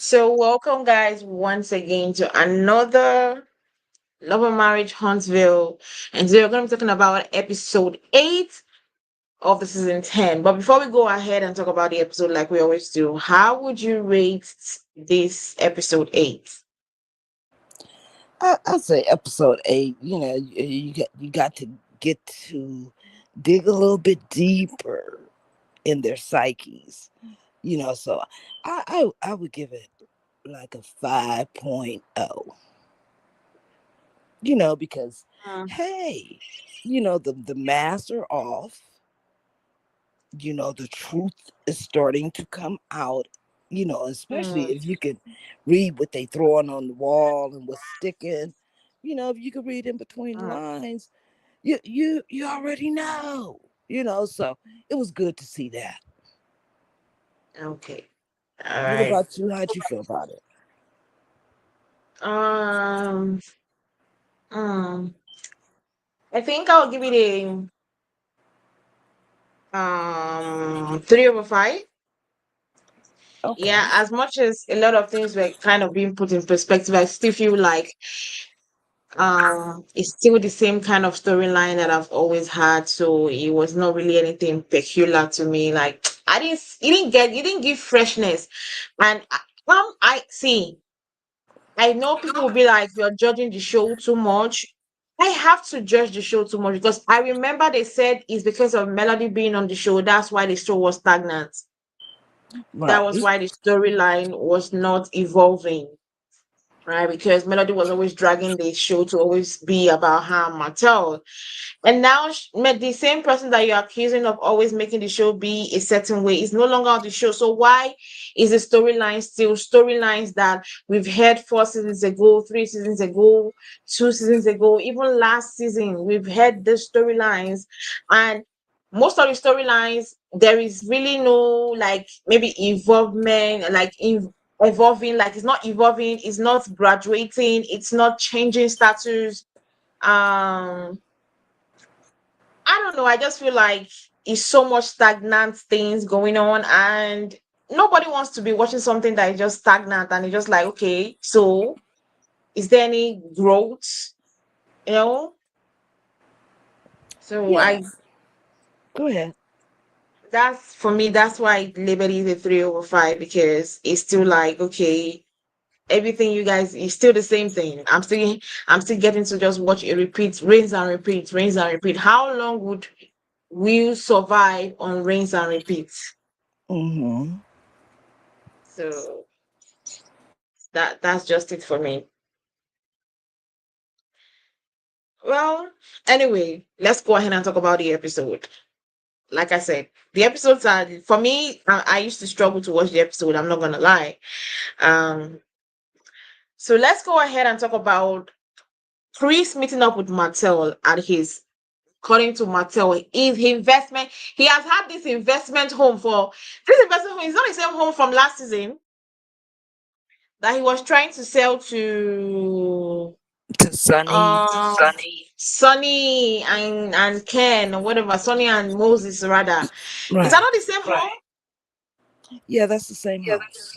So, welcome, guys, once again to another Love and Marriage Huntsville. And today we're going to be talking about episode 8 of the season 10. But before we go ahead and talk about the episode like we always do, how would you rate this episode 8? I'd say episode 8. You got to get to dig a little bit deeper in their psyches. So I would give it like a 5.0. Because Mm, hey, the masks are off. The truth is starting to come out. Especially mm, if you can read what they throwing on the wall and what's sticking. If you can read in between the mm. lines, you already know. So it was good to see that. Okay. All What right. about you? How'd you feel about it? Um, mm, I think I'll give it a 3/5. Yeah, Okay. as much as a lot of things were kind of being put in perspective, I still feel like it's still the same kind of storyline that I've always had. So it was not really anything peculiar to me. Like you didn't give freshness. And I see. I know people will be like, you're judging the show too much. I have to judge the show too much because I remember they said it's because of Melody being on the show. That's why the show was stagnant. That was Right. why the storyline was not evolving, right? Because Melody was always dragging the show to always be about her and Martell. And now the same person that you're accusing of always making the show be a certain way is no longer on the show. So why is the storyline still storylines that we've heard 4 seasons ago, 3 seasons ago, 2 seasons ago, even last season, we've heard the storylines, and most of the storylines there is really no like maybe involvement, like evolving, like it's not evolving, it's not graduating, it's not changing status. I don't know. I just feel like it's so much stagnant things going on, and nobody wants to be watching something that is just stagnant and it's just like, okay, so is there any growth? You know? So Yeah. I Go ahead. that's for me, that's why I labeled it a 3/5 because it's still like, okay, everything you guys is still the same thing. I'm still getting to just watch it repeat, rinse and repeat, rinse and repeat. How long would we survive on rinse and repeat? Mm-hmm. So that's just it for me. Well, anyway, let's go ahead and talk about the episode. Like I said, the episodes are for me. I used to struggle to watch the episode. I'm not gonna lie. Um, so let's go ahead and talk about Chris meeting up with Martell at his, according to Martell, his investment. He has had this investment home for this investment home. It's not the same home from last season that he was trying to sell to To Sunny. Sonny and Ken or whatever, Sonny and Moses rather. Is that Right. not the same home? Yeah, that's the same house.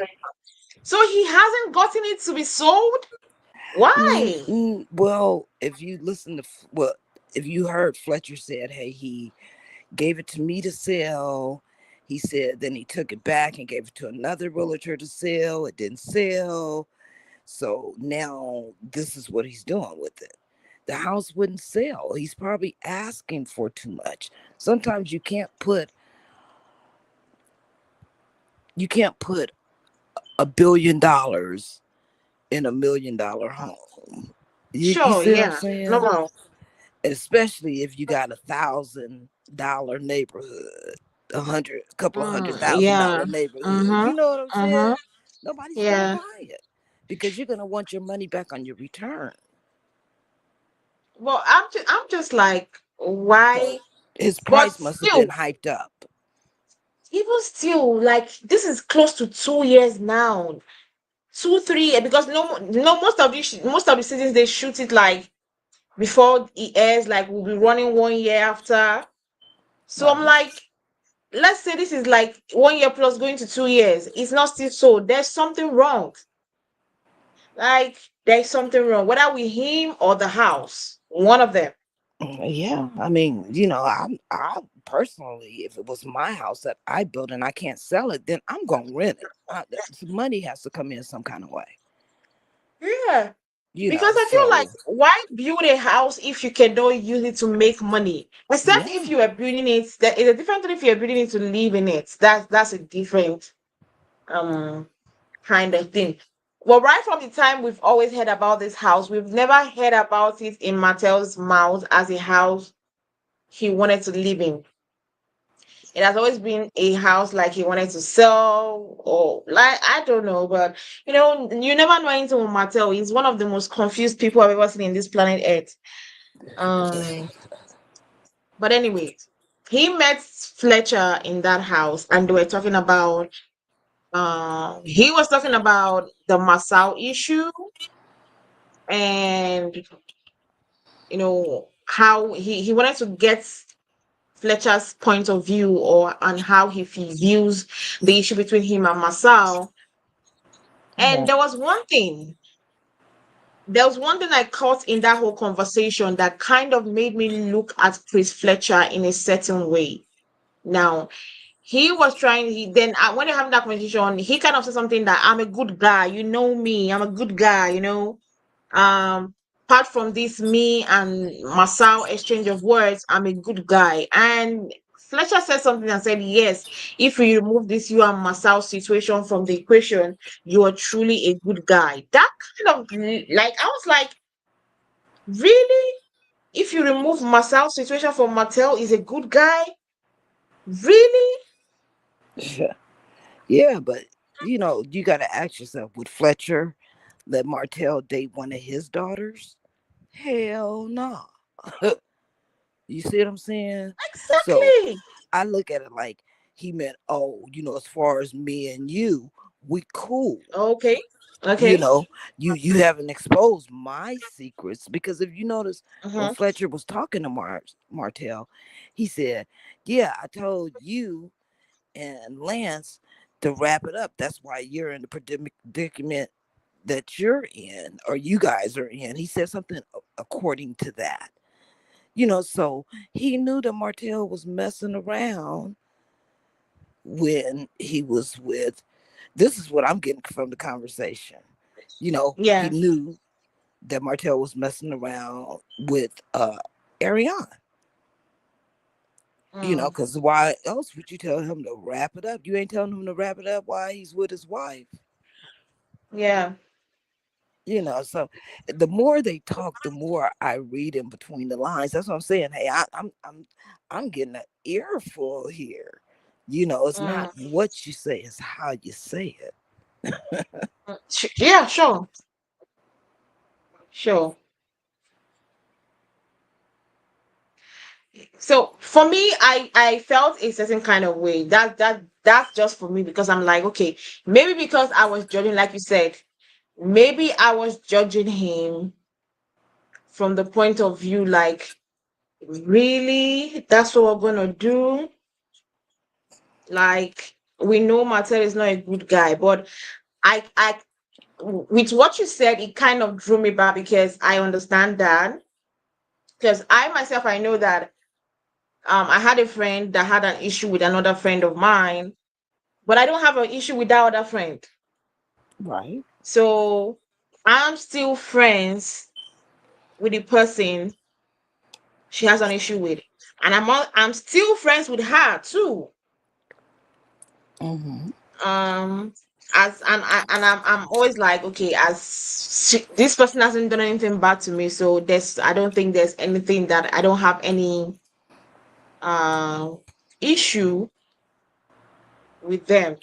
So he hasn't gotten it to be sold? Why? Well, if you listen to, well, if you heard Fletcher said, hey, he gave it to me to sell. He said then he took it back and gave it to another realtor to sell. It didn't sell. So now this is what he's doing with it. The house wouldn't sell. He's probably asking for too much. Sometimes you can't put $1 billion in $1 million home. You Sure, see what I'm yeah. No saying? more. Especially if you got $1,000 neighborhood, a couple of hundred thousand Yeah. dollar neighborhood. Mm-hmm. You know what I'm saying? Mm-hmm. Nobody's gonna Yeah. buy it because you're gonna want your money back on your return. Well, I'm just like, So why? his But price must have still, been hyped up. even still, like this is close to 2 years now. 2, 3 years, because most of the seasons they shoot it like before it airs, like we'll be running 1 year after. So I'm Right. like, let's say this is like 1 year plus going to 2 years, it's not still sold. There's something wrong. Like there's something wrong, whether with him or the house, one of them. Yeah, I mean, I personally, if it was my house that I built and I can't sell it, then I'm gonna rent it. Money has to come in some kind of way, Yeah. you Because know. I feel like So why build a house if you cannot use it to make money? Except if yeah, you are building it, that is a different thing if you're building it to live in it. That's a different um kind of thing. Well, right from the time we've always heard about this house, we've never heard about it in Martell's mouth as a house he wanted to live in. It has always been a house like he wanted to sell, or like I don't know, but you never know anything with Martell. He's one of the most confused people I've ever seen in this planet Earth. Um, but anyway, he met Fletcher in that house, and they were talking about. He was talking about the Marsau issue, and how he wanted to get Fletcher's point of view, or on how he views the issue between him and Marsau. And right, there was one thing I caught in that whole conversation that kind of made me look at Chris Fletcher in a certain way. Now, he was trying, when they having that conversation, he kind of said something that I'm a good guy, you know me, I'm a good guy. Apart from this, me and Masao exchange of words, I'm a good guy. And Fletcher said something and said, yes, if we remove this you and Masao situation from the equation, you are truly a good guy. That kind of, like, I was like, really? If you remove Masao's situation from Martell, is a good guy? Really? yeah, but you got to ask yourself: would Fletcher let Martell date one of his daughters? Hell no. You see what I'm saying? So Exactly. I look at it like he meant, oh, as far as me and you, we cool. Okay. you Okay. know you haven't exposed my secrets, because if you notice, when Uh-huh. Fletcher was talking to Martell, he said, yeah, I told you and Lance to wrap it up. That's why you're in the predicament that you're in, or you guys are in. He said something according to that. So he knew that Martell was messing around when he was with, this is what I'm getting from the conversation. He Yeah. knew that Martell was messing around with Ariana. Mm. Because why else would you tell him to wrap it up? You ain't telling him to wrap it up while he's with his wife. Yeah. So the more they talk, the more I read in between the lines. That's what I'm saying. Hey, I'm getting an earful here. It's not Mm. what you say, it's how you say it. Yeah, sure. Sure. So for me, I felt a certain kind of way. That's just for me, because I'm like, okay, maybe because I was judging, like you said, maybe I was judging him from the point of view like, really, that's what we're gonna do? Like, we know Martell is not a good guy, but I with what you said, it kind of drew me back, because I understand that. Because I myself, I know that I had a friend that had an issue with another friend of mine, but I don't have an issue with that other friend. Right. So I'm still friends with the person she has an issue with, and I'm still friends with her too. Mm-hmm. Um, I'm always like, okay, this person hasn't done anything bad to me, so I don't think there's anything that I don't have any uh issue with them.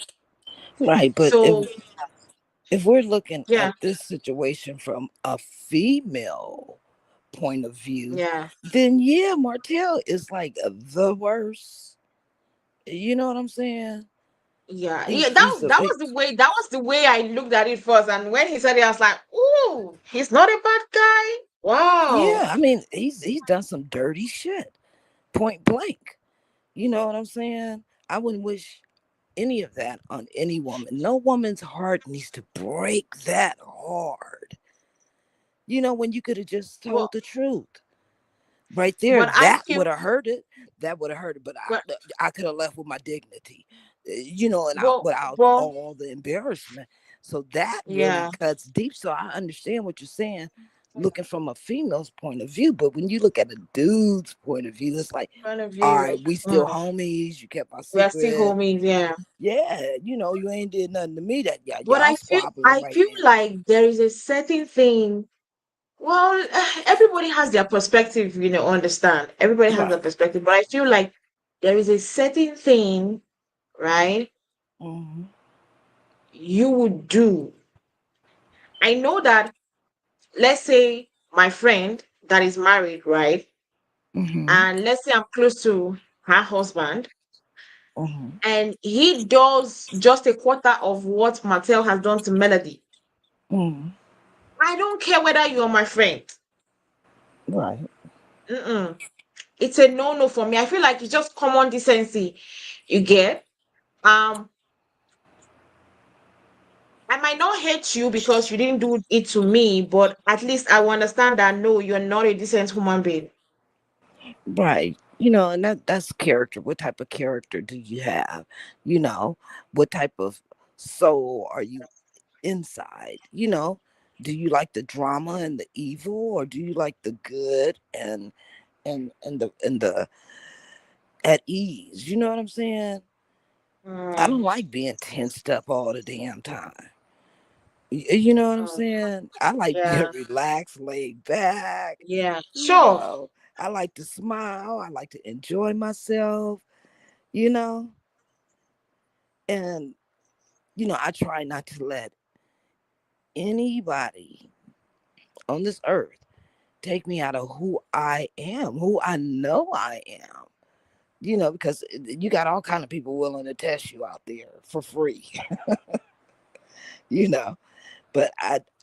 Right, but if So if we're looking yeah, at this situation from a female point of view, yeah. then yeah, Martell is like the worst. You know what I'm saying? Yeah, He's yeah, he's a he, that was the way I looked at it first. And when he said it, I was like, "Ooh, he's not a bad guy." Wow. yeah. I mean, he's done some dirty shit, point blank. You know what I'm saying? I wouldn't wish any of that on any woman. No woman's heart needs to break that hard. When you could have just Well, told the truth right there, but I that feel, would have hurt it. That would have hurt it. But but, I could have left with my dignity, and well, without well, all the embarrassment. So that really yeah, cuts deep. So I understand what you're saying, looking from a female's point of view. But when you look at a dude's point of view, it's like, point of all view. right, we still Mm, homies. You kept my we are still secret. homies, yeah. Yeah, you ain't did nothing to me that But y'all squabbling I right feel now. like there is a certain thing. Well, everybody has their perspective, understand. Everybody has their Right. perspective, but I feel like there is a certain thing, right? Hmm. You would do. I know that, let's say my friend that is married, right? Hmm. And let's say I'm close to her husband, Hmm. and he does just a quarter of what Martell has done to Melody. Hmm. I don't care whether you're my friend. Right. Mm-mm. It's a no-no for me. I feel like it's just common decency. You get? Um, I might not hate you because you didn't do it to me, but at least I will understand that no, you're not a decent human being. Right. And that's character. What type of character do you have? You know, what type of soul are you inside? Do you like the drama and the evil, or do you like the good and the at ease? You know what I'm saying? I Mm, don't like being tensed up all the damn time. You know what I'm mm, saying? I like being yeah, relaxed, laid back. yeah, You sure. know, I like to smile. I like to enjoy myself, you know, and, I try not to let anybody on this earth take me out of who I am, who I know I am. Because you got all kind of people willing to test you out there for free, you know. But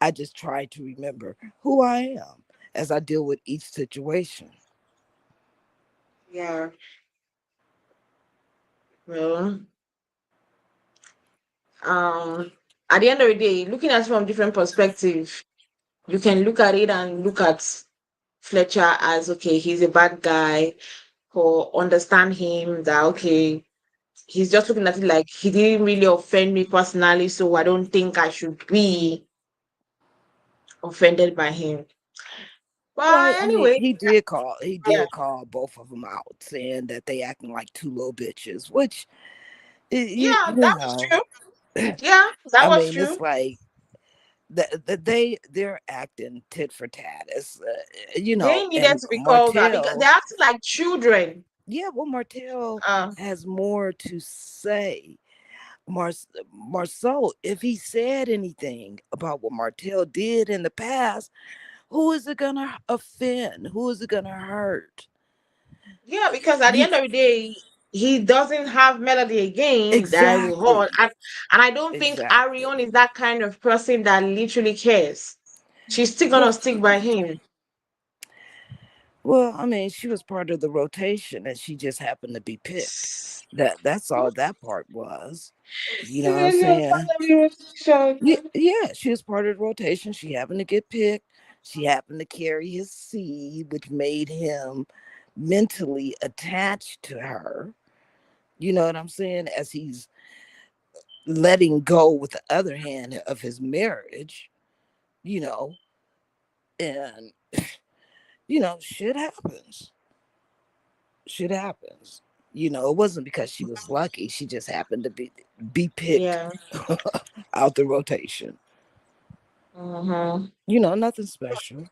I just try to remember who I am as I deal with each situation. Yeah. Well, um, at the end of the day, looking at it from different perspective, you can look at it and look at Fletcher as okay, he's a bad guy, or understand him that okay, he's just looking at it like he didn't really offend me personally, so I don't think I should be offended by him. Right. But I mean, anyway, he yeah, did call both of them out, saying that they acting like two little bitches, which yeah, you that was know, true. Yeah, that I was mean, true. it's like that they're acting tit for tat. It's They needed and to be called out because Martell, they're acting like children. yeah, well, Martell Uh, has more to say. Marceau, if he said anything about what Martell did in the past, who is it gonna offend? Who is it gonna hurt? yeah, because at the You end of the day, he doesn't have Melody again that I will hold. exactly, And I don't think exactly. Arion is that kind of person that literally cares. She's still gonna Well, stick by him. well, I mean, she was part of the rotation, and she just happened to be picked. That's all that part was. You know what I'm saying? Yeah, yeah, she was part of the rotation. She happened to get picked. She happened to carry his seed, which made him mentally attached to her. You know what I'm saying? As he's letting go with the other hand of his marriage, you know, and shit happens. Shit happens. It wasn't because she was lucky. She just happened to be picked Yeah. out the rotation. Mm-hmm. Nothing special.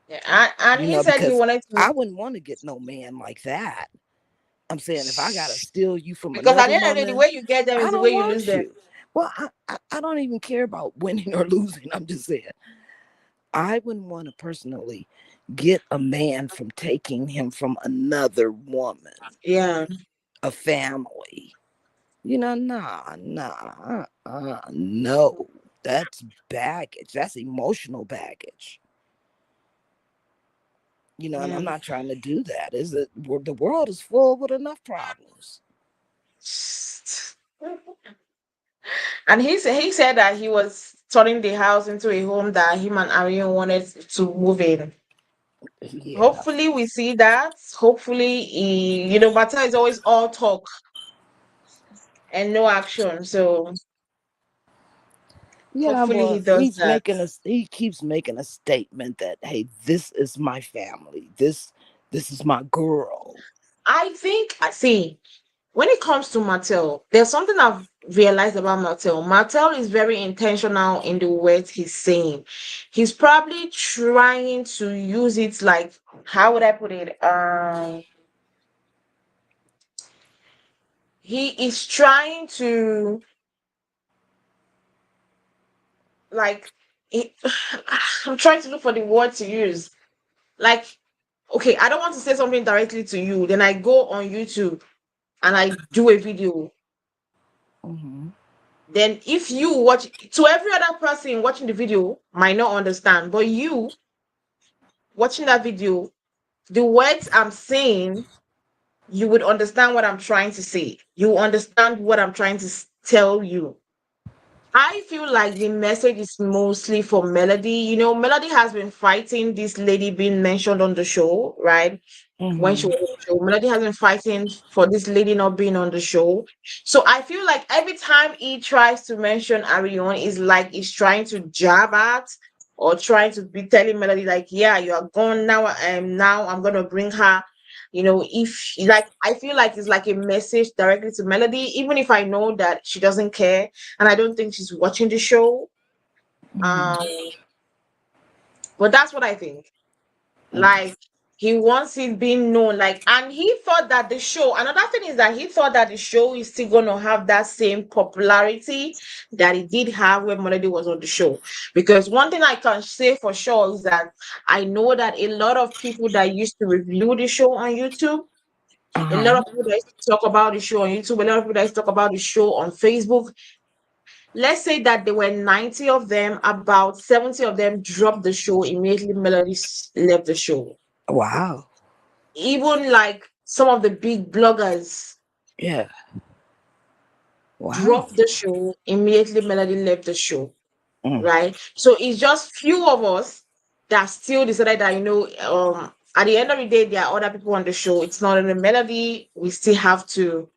Yeah. And he said he Because wanted to I wouldn't want to get no man like that. I'm saying if I gotta steal you from because at another the end of the day, the woman, way you get them I is the don't way you lose want them. you. Well, I don't even care about winning or losing. I'm just saying I wouldn't want to personally get a man from taking him from another woman, Yeah. a family. No. That's baggage. That's emotional baggage. And I'm Yeah. not trying to do that. Is it the world is full with enough problems? And he said that he was turning the house into a home that him and Ariane wanted to move in. Yeah. Hopefully we see that. Hopefully Martell is always all talk and no action. So Yeah, hopefully well, he does that. he keeps making a statement that, hey, this is my family. This is my girl. I see. When it comes to Martell, there's something I've realized about Martell. Martell is very intentional in the words he's saying. He's probably trying to use it like, how would I put it? He is trying to like he, I'm trying to look for the word to use. Like, okay, I don't want to say something directly to you. Then I go on YouTube and I do a video. Hmm. Then if you watch, to every other person watching the video might not understand, but you watching that video, the words I'm saying, you would understand what I'm trying to say. You understand what I'm trying to tell you. I feel like the message is mostly for Melody. Melody has been fighting this lady being mentioned on the show, right? When she Hmm. was on the show, Melody has been fighting for this lady not being on the show. So I feel like every time he tries to mention Arion, is like he's trying to jab at or trying to be telling Melody, like, yeah, you are gone now. Now I'm gonna bring her. If like I feel like it's like a message directly to Melody, even if I know that she doesn't care and I don't think she's watching the show. Hmm. Um, but that's what I think. Like he wants it being known, like, and he thought that the show, another thing is that he thought that the show is still gonna have that same popularity that it did have when Melody was on the show. Because one thing I can say for sure is that I know that a lot of people that used to review the show on YouTube, a lot Uh-huh. of people that used to talk about the show on YouTube, a lot of people that used to talk about the show on Facebook, let's say that there were 90 of them, about 70 of them dropped the show immediately Melody left the show. Wow. Even like some of the big bloggers Yeah. Wow. dropped the show immediately Melody left the show, Mm. right? So it's just few of us that still decided that at the end of the day there are other people on the show. It's not in the Melody. We still have to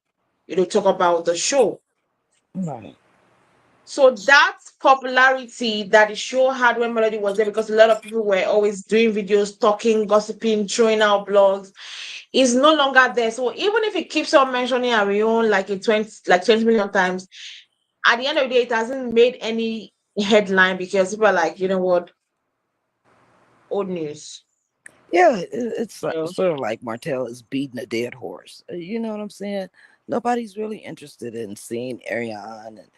talk about the show. Right. So that popularity that the show had when Melody was there, because a lot of people were always doing videos, talking, gossiping, throwing out blogs, is no longer there. So even if it keeps on mentioning Arion like 20 million times, at the end of the day, it hasn't made any headline because people are like, you know what, old news. Yeah, it's You know? sort of like Martell is beating a dead horse. You know what I'm saying? Nobody's really interested in seeing Ariane and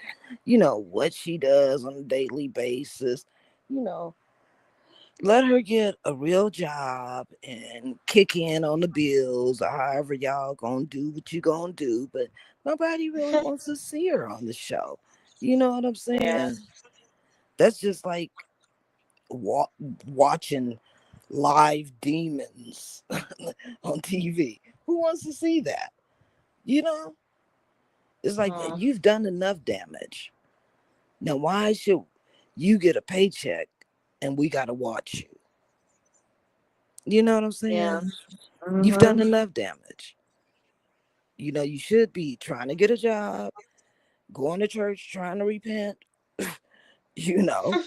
what she does on a daily basis. You know, let her get a real job and kick in on the bills or however y'all gonna do what you gonna do. But nobody really wants to see her on the show. You know what I'm Yeah, saying? That's just like wa- watching live demons on TV. Who wants to see that? You know, it's like mm, you've done enough damage. Now, why should you get a paycheck and we got to watch you? You know what I'm yeah, saying? You've hmm, done enough damage. You should be trying to get a job, going to church, trying to repent, you know,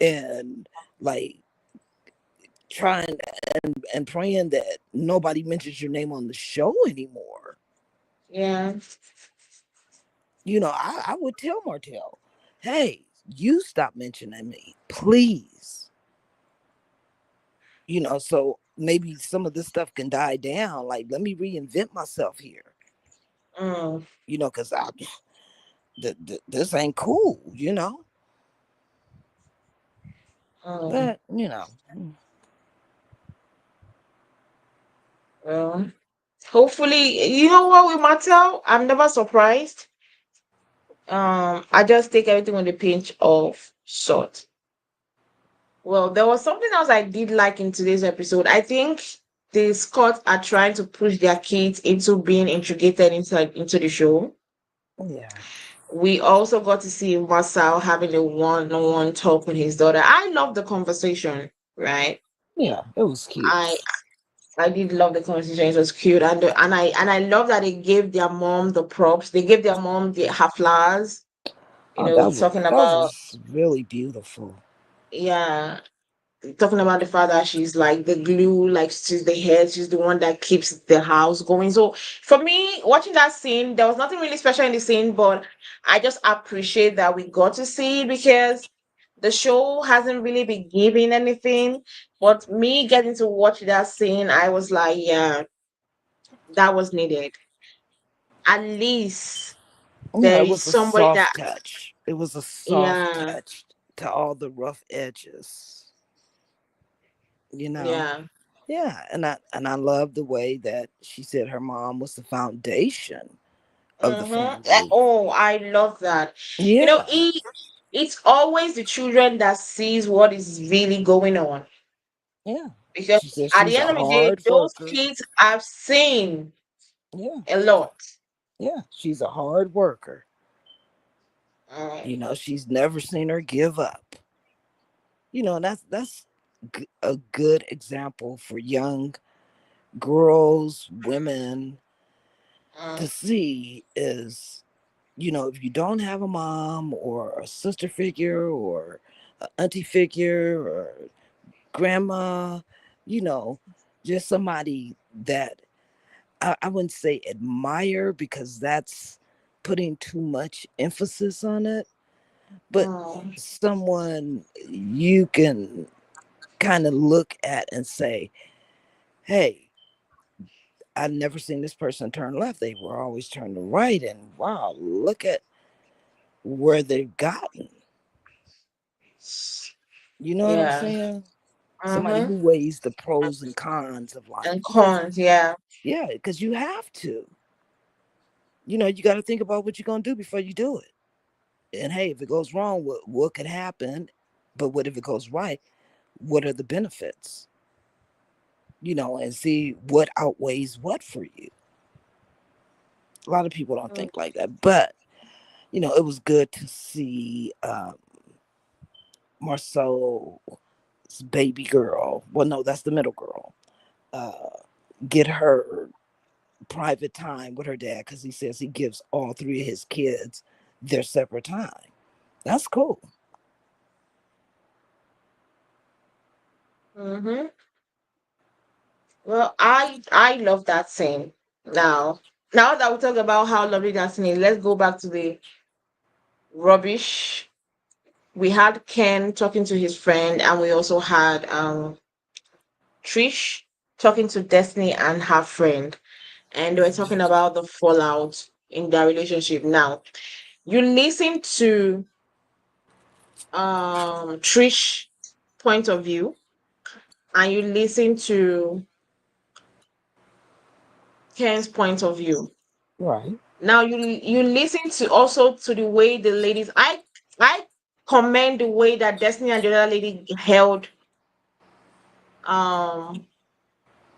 and like trying and praying that nobody mentions your name on the show anymore. yeah, I would tell Martell, hey, you stop mentioning me, please. So maybe some of this stuff can die down. Like, let me reinvent myself here, mm, because this ain't cool. mm. But, Well, hopefully, you know what with Mattel, I'm never surprised. I just take everything with a pinch of salt. Well, there was something else I did like in today's episode. I think the Scots are trying to push their kids into being integrated into the show. Yeah. We also got to see Marsau having a one-on-one talk with his daughter. I love the conversation, right? Yeah. It was cute. I I did love the conversation. It was cute, and I love that they gave their mom the props. They gave their mom her flowers. Oh, Talking that about, was really beautiful. yeah, talking about the fact that she's like the glue, like she's the head, she's the one that keeps the house going. So for me, watching that scene, there was nothing really special in the scene, but I just appreciate that we got to see it because the show hasn't really been giving anything. But me getting to watch that scene, I was like, yeah, that was needed. At least Yeah, there it is was a somebody that, soft touch. It was a soft yeah, touch to all the rough edges, you know? yeah. Yeah, and I love the way that she said her mom was the foundation of the Mm-hmm. family. Oh, I love that. You know, Yeah. it's always the children that sees what is really going on. Yeah. Because She said at the she's end a of the day, hard those worker. kids have seen Yeah. a lot. Yeah, she's a hard worker. Uh, She's never seen her give up. And that's a good example for young girls, women uh, to see is, if you don't have a mom or a sister figure or an auntie figure or grandma, you know, just somebody that I wouldn't say admire because that's putting too much emphasis on it, but uh, someone you can kind of look at and say, hey, I've never seen this person turn left. They were always turning right. And wow, look at where they've gotten. You know what I'm yeah. saying? Somebody Uh-huh. who weighs the pros and cons of life And because, cons, yeah. yeah, because you have to. You got to think about what you're going to do before you do it. And hey, if it goes wrong, what could happen? But what if it goes right? What are the benefits? And see what outweighs what for you. A lot of people don't Mm, think like that. But, it was good to see Marceau's baby girl. Well, no, that's the middle girl. Uh, get her private time with her dad because he says he gives all three of his kids their separate time. That's cool. mm-hmm. Well, I love that scene. Now that we talk about how lovely that scene is, let's go back to the rubbish. We had Ken talking to his friend, and we also had Trish talking to Destiny and her friend, and they were talking about the fallout in their relationship. Now, you listen to Trish point of view, and you listen to Ken's point of view. Right. Now you listen to also to the way the ladies. I commend the way that Destiny and the other lady held um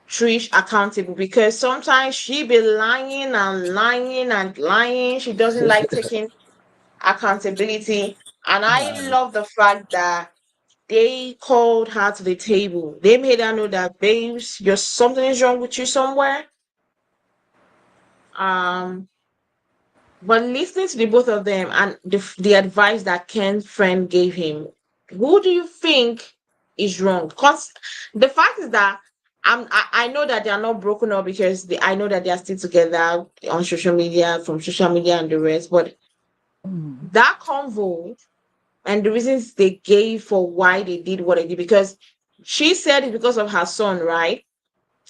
Trish accountable, because sometimes she be lying and lying and lying. She doesn't like taking accountability. And I Right. love the fact that they called her to the table. They made her know that, babes, you're something is wrong with you somewhere. Um, but listening to the both of them and the advice that Ken's friend gave him, who do you think is wrong? Because the fact is that I know that they are not broken up, because I know that they are still together on social media, from social media and the rest. But Mhm. that convo and the reasons they gave for why they did what they did, because she said it's because of her son, right?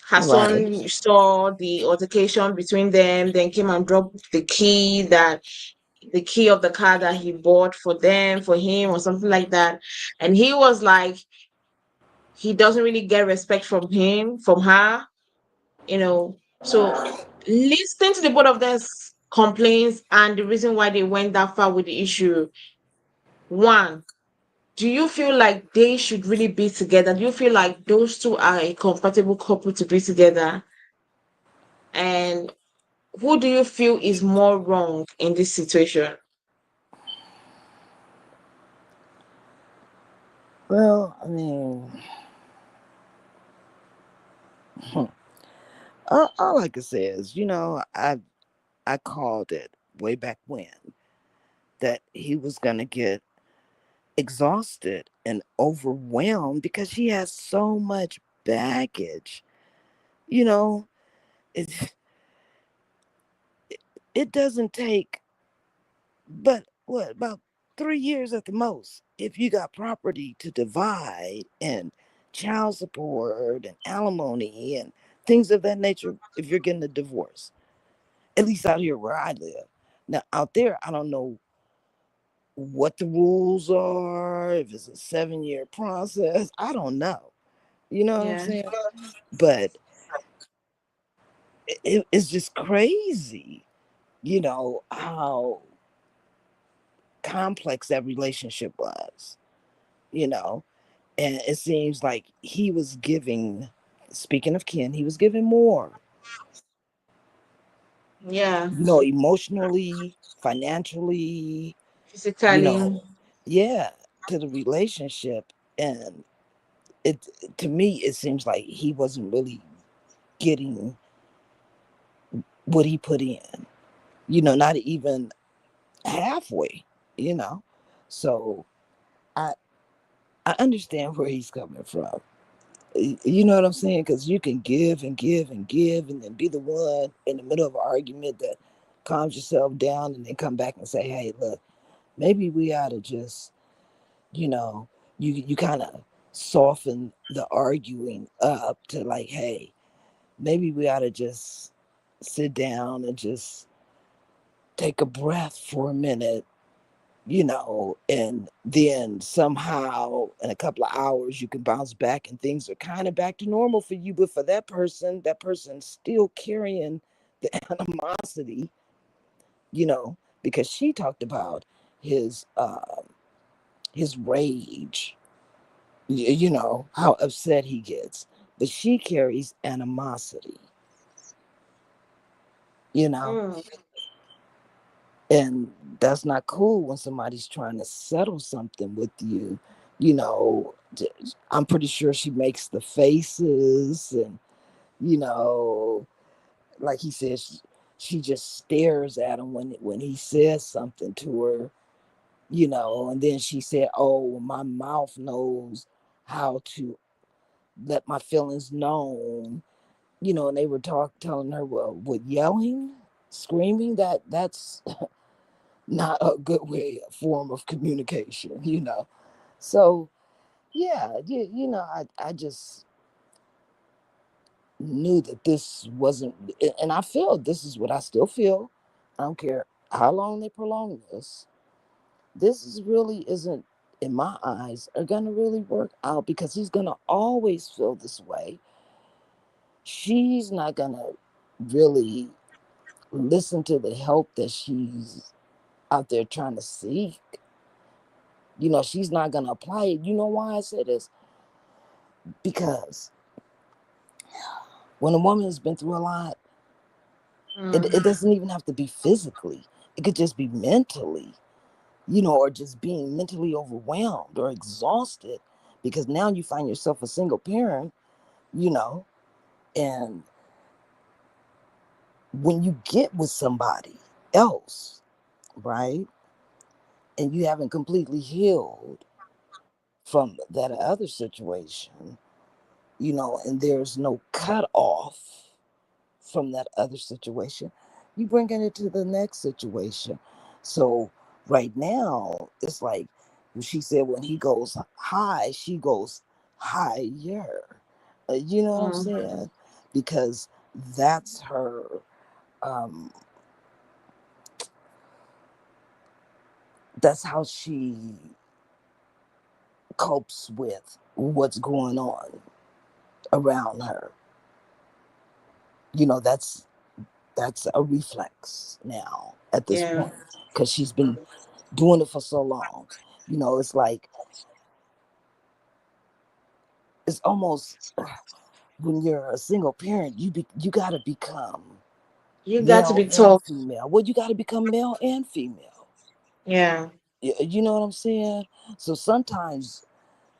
Her Right. son saw the altercation between them, then came and dropped the key of the car that he bought for him, or something like that. And he was like, he doesn't really get respect from her, you know. So listening to the both of their complaints and the reason why they went that far with the issue. One, do you feel like they should really be together? Do you feel like those two are a compatible couple to be together? And who do you feel is more wrong in this situation? Well, I mean, all I can say is, I called it way back when that he was gonna get exhausted and overwhelmed because she has so much baggage. You know, it it doesn't take but what about 3 years at the most if you got property to divide and child support and alimony and things of that nature if you're getting a divorce. At least out here where I live. Now out there, I don't know what the rules are, if it's a 7 year process. I don't know. You know what I'm Yeah. saying? But it's just crazy, how complex that relationship was, you know? And it seems like he was giving, speaking of Ken, he was giving more, Yeah. emotionally, financially, you Physically. know, yeah, to the relationship. And it, to me, it seems like he wasn't really getting what he put in, not even halfway, you know. So I I understand where he's coming from. You know what I'm saying? Because you can give and give and give, and then be the one in the middle of an argument that calms yourself down, and then come back and say, "Hey, look, maybe we ought to just, you know, you kind of soften the arguing up to like, hey, maybe we ought to just sit down and just take a breath for a minute, and then somehow in a couple of hours you can bounce back and things are kind of back to normal for you. But for that person's still carrying the animosity, because she talked about his his rage, how upset he gets, but she carries animosity, you know Mm. and that's not cool when somebody's trying to settle something with you. you know I'm pretty sure she makes the faces, and you know like he says, she just stares at him when he says something to her, and then she said, oh, my mouth knows how to let my feelings known, and they were telling her, well, with yelling, screaming, that's not a good way, a form of communication, So yeah, I just knew that this wasn't, and I feel this is what I still feel. I don't care how long they prolong this. This is really isn't, in my eyes, are gonna really work out because he's gonna always feel this way. She's not gonna really listen to the help that she's out there trying to seek. She's not gonna apply it. You know why I say this? Because when a woman has been through a lot, Mm. it doesn't even have to be physically. It could just be mentally, or just being mentally overwhelmed or exhausted because now you find yourself a single parent, you know, and when you get with somebody else, right, and you haven't completely healed from that other situation, and there's no cut off from that other situation, you bringing it to the next situation. So right now, it's like she said, when he goes high, she goes higher. You know what I'm Mm. saying? Because that's her. Um, that's how she copes with what's going on around her. That's a reflex now at this Yeah. point because she's been doing it for so long. It's like It's almost when you're a single parent, you got to become You got to male be and tough. female. Well, you got to become male and female. Yeah. You know what I'm saying? So sometimes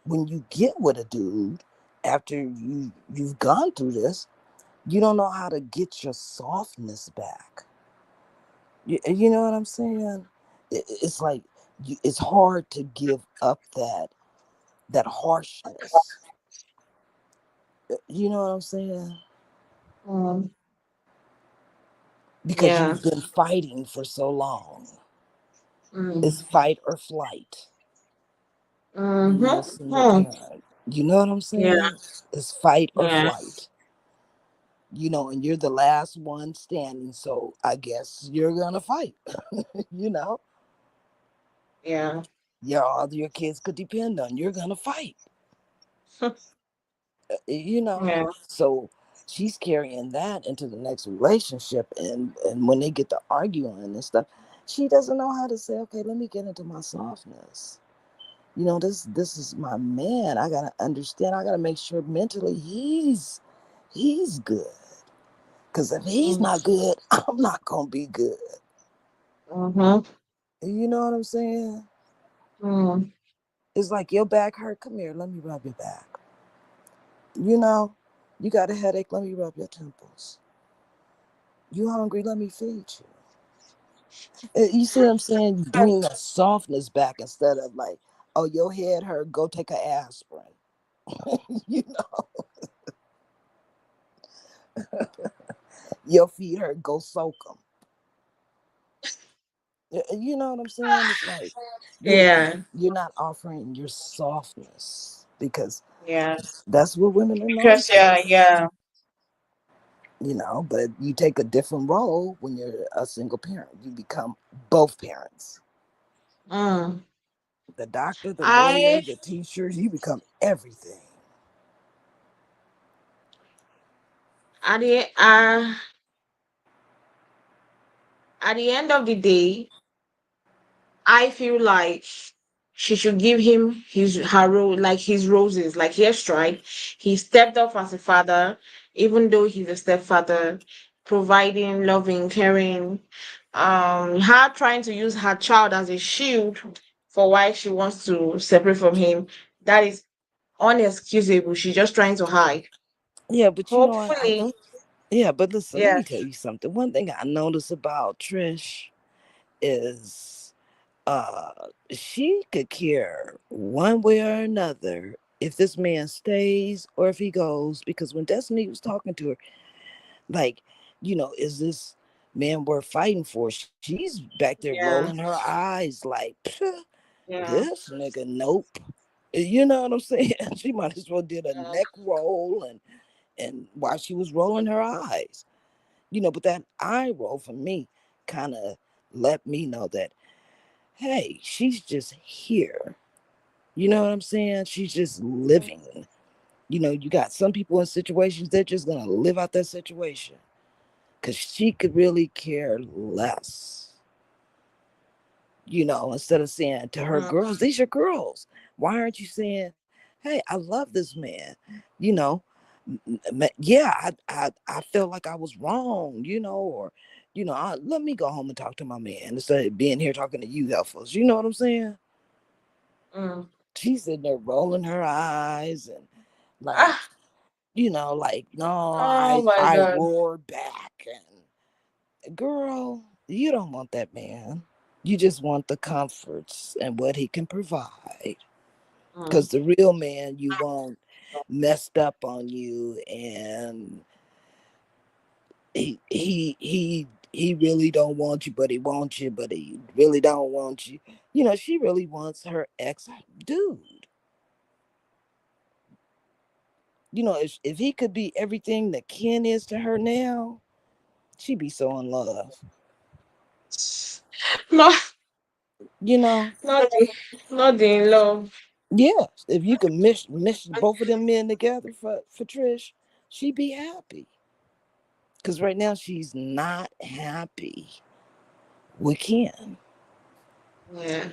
when you get with a dude after you've gone through this, you don't know how to get your softness back. You know what I'm saying? It's like it's hard to give up that harshness. You know what I'm saying? Mm, Because yeah. you've been fighting for so long. It's Mm. fight or flight being a single Hmm. parent. You know what I'm Yeah. saying? It's fight or Yeah. flight. And you're the last one standing, so I guess you're gonna fight. you know, Yeah. all your kids could depend on. You're gonna fight. Yeah. So she's carrying that into the next relationship, and when they get to arguing and stuff, she doesn't know how to say, okay, let me get into my softness. This is my man. I gotta understand. I gotta make sure mentally he's good. Because if he's Mm. not good, I'm not gonna be good. Mm-hmm. You know what I'm saying? Mm. It's like your back hurt. Come here, let me rub your back. You know, you got a headache. Let me rub your temples. You hungry? Let me feed you. You see what I'm saying? Bring a softness back instead of like, oh, your head hurt. Go take an aspirin. you know, your feet hurt. Go soak them. You know what I'm saying? It's like you're Yeah. you're not offering your softness because Yeah. that's what women are known Because for. yeah. But you take a different role when you're a single parent. You become both parents. Mm. The doctor, the lawyer, I the teacher, you become everything. at the end of the day, I feel like she should give him his roses. Like yes, right. He stepped up as a father, even though he's a stepfather, providing, loving, caring. Her trying to use her child as a shield for why she wants to separate from him. That is unexcusable. She's just trying to hide. Yeah, but I Hopefully, know. Yeah, but listen, let yeah, me tell you something. One thing I notice about Trish is uh she could care one way or another if this man stays or if he goes, because when Destiny was talking to her, like, is this man worth fighting for? She's back there rolling yeah, her eyes like, yeah, this nigga, nope. You know what I'm saying? She might as well did a yeah. neck roll and while she was rolling her eyes. But that eye roll for me kind of let me know that, hey, she's just here. You know what I'm saying? She's just living. You got some people in situations, they're just gonna live out that situation because she could really care less. Instead of saying to her Mm, girls, these are girls. Why aren't you saying, hey, I love this man? You know, yeah, I felt like I was wrong, or, let me go home and talk to my man instead of being here talking to you heifers. You know what I'm saying? mm. She's sitting there rolling her eyes and like, Ah, like, no, oh I my I God. roared back. And girl, you don't want that man. You just want the comforts and what he can provide. Mm, Because the real man you want messed up on you, and he really don't want you, but he wants you, but he really don't want you. She really wants her ex dude. If he could be everything that Ken is to her now, she'd be so in love. not, You know, not the in love. yeah. If you could mish both of them men together for Trish, she'd be happy. Because right now she's not happy with Ken. Yeah.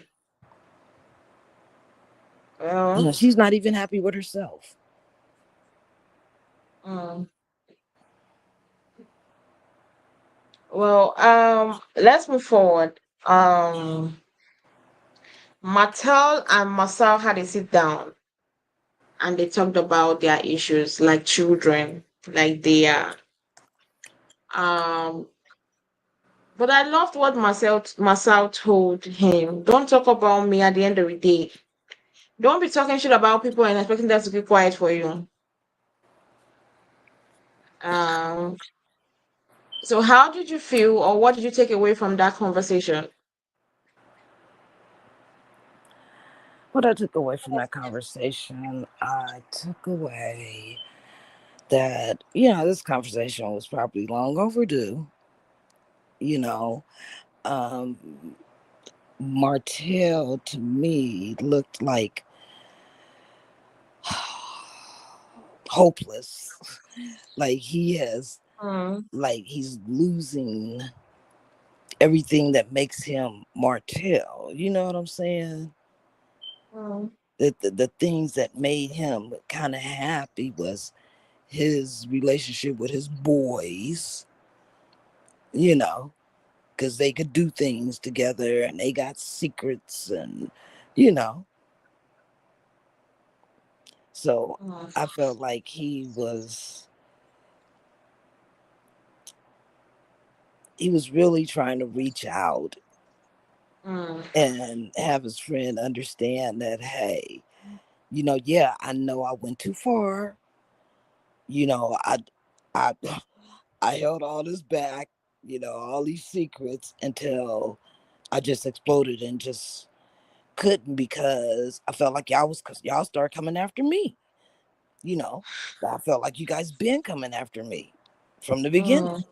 Well, She's not even happy with herself. Mm. Well, let's move forward. Martell and Marsau had a sit down and they talked about their issues like children, like they are. Um, but I loved what Marsau told him. Don't talk about me at the end of the day. Don't be talking shit about people and expecting them to keep quiet for you. Um, so how did you feel or what did you take away from that conversation? What I took away from that conversation, I took away that, this conversation was probably long overdue. You know, um, Martell to me looked like hopeless. Like Mm, he's losing everything that makes him Martell. You know what I'm saying? mm, The things that made him kind of happy was his relationship with his boys, you know, because they could do things together and they got secrets and, you know. So mm, I felt like he was really trying to reach out mm, and have his friend understand that, hey, yeah, I know I went too far. You know, I I held all this back, all these secrets until I just exploded and just couldn't because I felt like cause y'all started coming after me. You know, I felt like you guys been coming after me from the beginning, mm,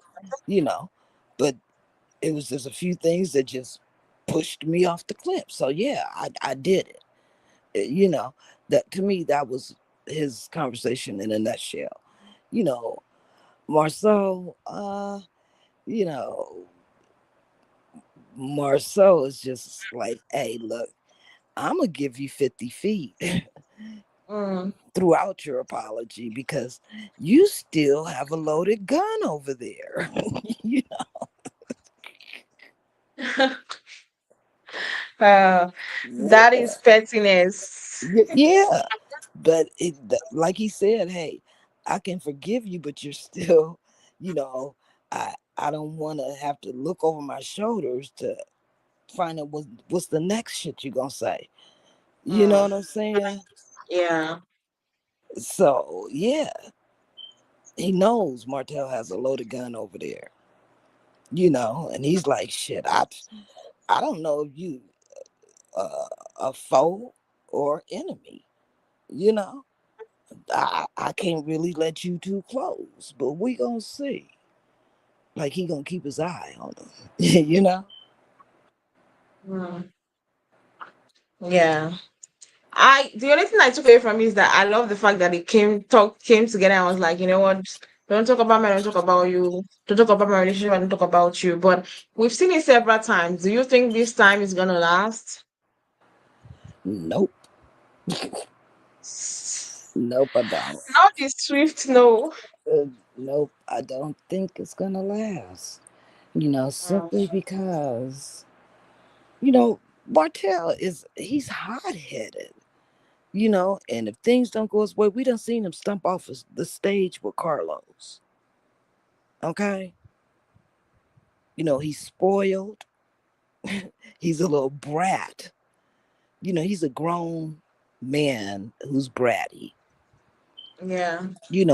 you know, but it was just a few things that just pushed me off the cliff. So yeah, I did it. You know, that to me, that was his conversation in a nutshell. You know, Marceau, you know, Marceau is just like, hey, look, I'm gonna give you 50 feet mm. throughout your apology because you still have a loaded gun over there. You uh, know? that is pettiness. Yeah. But like he said, hey, I can forgive you, but you're still, you know, I don't want to have to look over my shoulders to find out what's the next shit you gonna say. You know Mm, what I'm saying? yeah. So yeah, he knows Martell has a loaded gun over there. And he's like, shit, I don't know if you a foe or enemy. You know, I can't really let you too close, but we gonna see. Like he gonna keep his eye on him. you know. Mm, yeah. The only thing I took away from it is that I love the fact that they came together and was like, you know what, don't talk about me, I don't talk about you, don't talk about my relationship, I don't talk about you. But we've seen it several times. Do you think this time is gonna last? Nope, nope, I don't. Not this swift, no. Uh, nope, I don't think it's gonna last. Mm, Simply because Bartell he's hot headed. And if things don't go his way, we done seen him stump off the stage with Carlos. Okay, he's spoiled. He's a little brat. He's a grown man who's bratty. yeah.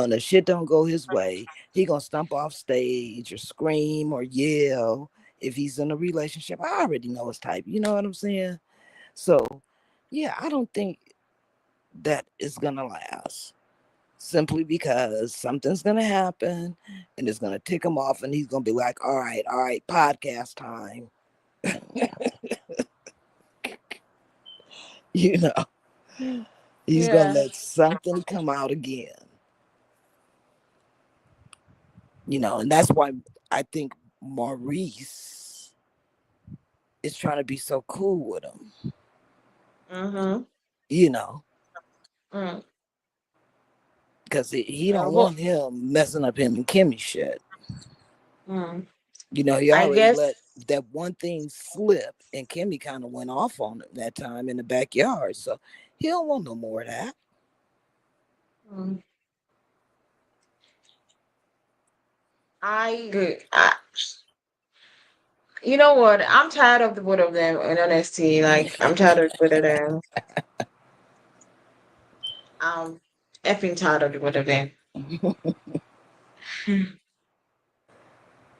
And if shit don't go his way, he gonna stump off stage or scream or yell. If he's in a relationship, I already know his type. You know what I'm saying? So, yeah, I don't think that is gonna last. Simply because something's gonna happen and it's gonna tick him off, and he's gonna be like, all right, podcast time." you know, he's gonna Yeah. let something come out again. And that's why I think Maurice is trying to be so cool with him. Mm-hmm. You know, Mm, because he don't But want him messing up him and Kimmy shit. mm, He I already guess let that one thing slip, and Kimmy kind of went off on it that time in the backyard. So he don't want no more of that. mm, I you know what? I'm tired of the both of them. In honesty, like I'm tired of the both of them. I'm effing tired of the both of them.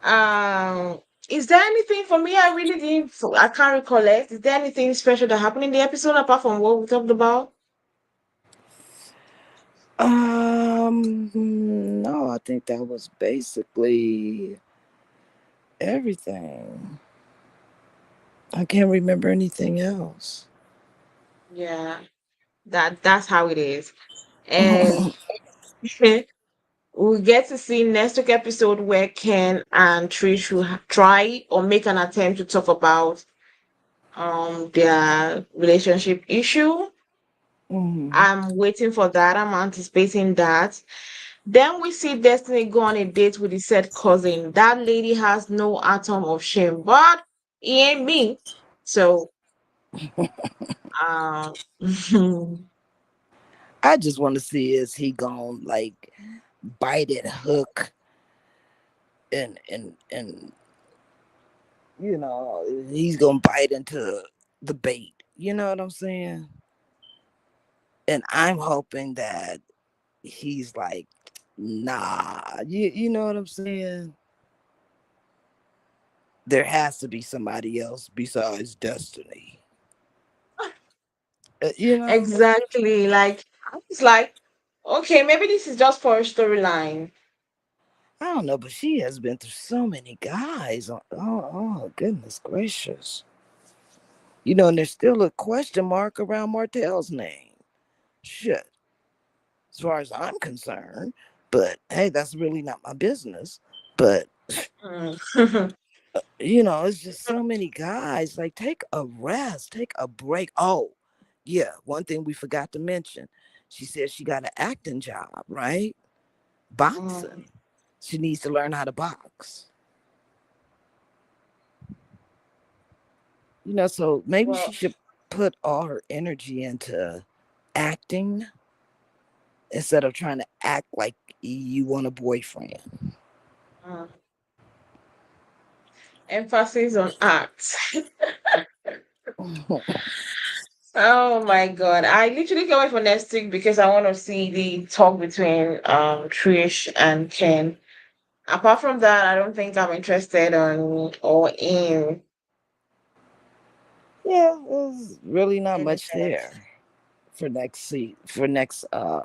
Um, is there anything for me? I really didn't. I can't recollect. Is there anything special that happened in the episode apart from what we talked about? No, I think that was basically everything. I can't remember anything else. Yeah, that's how it is. And we get to see next week episode where Ken and Trish will try or make an attempt to talk about their relationship issue. Mhm. I'm waiting for that. I'm anticipating that. Then we see Destiny go on a date with his said cousin. That lady has no atom of shame, but he ain't me. So um I just want to see is he gonna like bite it hook and he's gonna bite into the bait. You know what I'm saying? And I'm hoping that he's like, nah. You know what I'm saying? There has to be somebody else besides Destiny. You know? exactly like I was like, okay, maybe this is just for a storyline. I don't know, but she has been through so many guys. Oh, goodness gracious. And there's still a question mark around Martell's name. Shit, as far as I'm concerned. But hey, that's really not my business. But Mm. it's just so many guys. Like, take a rest, take a break. Oh, yeah, one thing we forgot to mention. She said she got an acting job, right? Mm. Boxing. She needs to learn how to box. So maybe Well, she should put all her energy into acting instead of trying to act like you want a boyfriend. mm. Emphasis on acts. Oh my god. I literally can't wait for next week because I want to see the talk between Trish and Ken. Apart from that, I don't think I'm interested on or Yeah, there's really not in much there for next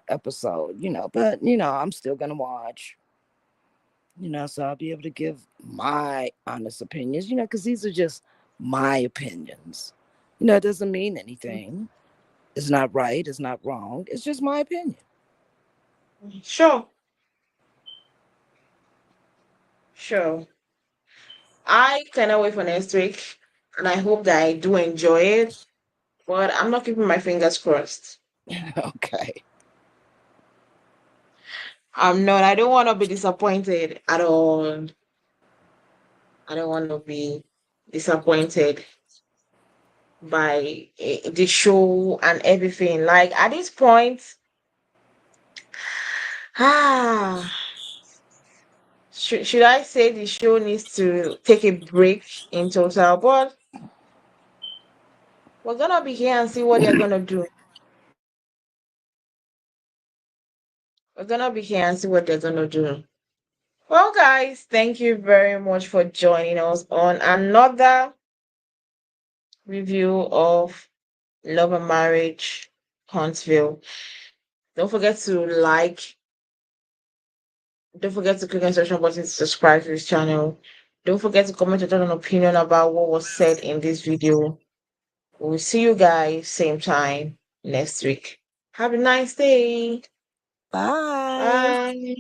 episode, but I'm still gonna watch, so I'll be able to give my honest opinions, because these are just my opinions. It doesn't mean anything. It's not right, it's not wrong, it's just my opinion. Sure, sure. I cannot wait for next week and I hope that I do enjoy it. But I'm not keeping my fingers crossed. Okay. I'm not. I don't want to be disappointed at all. I don't want to be disappointed by the show and everything. Like at this point, ah, should I say the show needs to take a break in total? But we're gonna be here and see what they're gonna do. We're gonna be here and see what they're gonna do. Well, guys, thank you very much for joining us on another review of Love and Marriage Huntsville. Don't forget to like, don't forget to click on the subscription button to subscribe to this channel. Don't forget to comment or an opinion about what was said in this video. We'll see you guys same time next week. Have a nice day. Bye. Bye.